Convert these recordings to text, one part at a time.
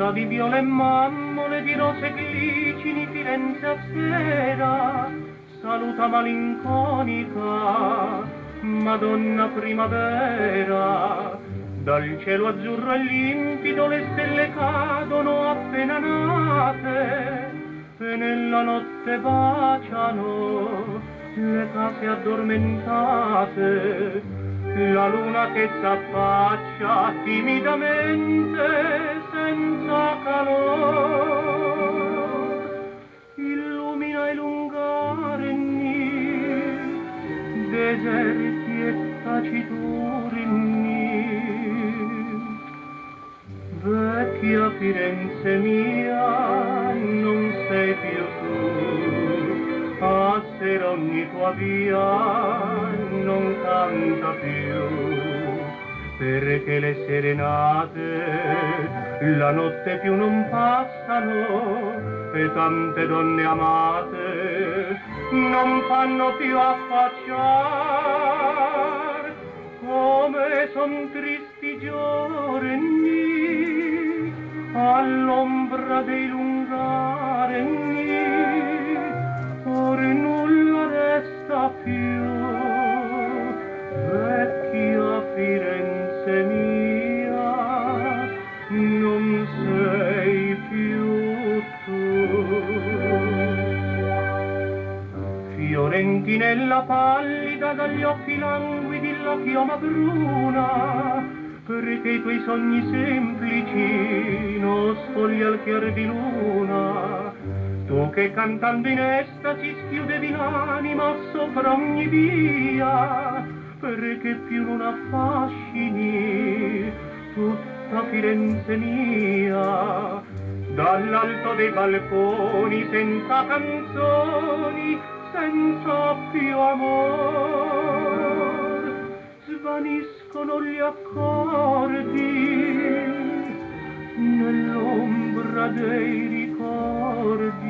Terra di viole e mammole, di rose glicini, Firenze a sera, saluta malinconica, Madonna primavera. Dal cielo azzurro e limpido le stelle cadono appena nate, e nella notte baciano le case addormentate. La luna che s'affaccia timidamente senza calore illumina i lungarenni deserti e taciturni. Vecchia Firenze mia, non sei più tu, a sera ogni tua via non canta più, perché le serenate la notte più non passano e tante donne amate non fanno più affacciar. Come son tristi giorni all'ombra dei lungarenni, or nulla resta più, vecchia Firenze mia, non sei più tu. Fiorentinella pallida dagli occhi languidi la chioma bruna, perché i tuoi sogni semplici non sfogli al chiar di luna. Tu che cantando in estasi schiudevi l'anima sopra ogni via, perché più non affascini tutta Firenze mia. Dall'alto dei balconi senza canzoni, senza più amor, svaniscono gli accordi nell'ombra dei ricordi.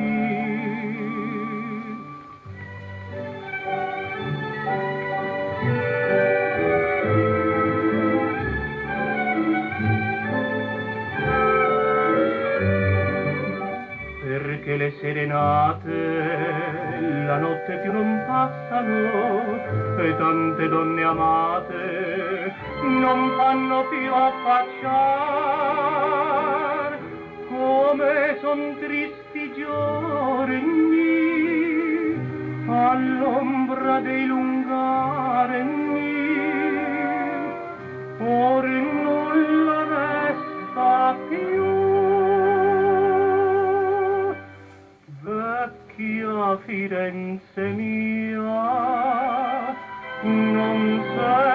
Perché le serenate la notte più non passano e tante donne amate non fanno più affacciar. Come son tristi giorni all'ombra dei lungarenni, or nulla resta più, vecchia Firenze mia, non sei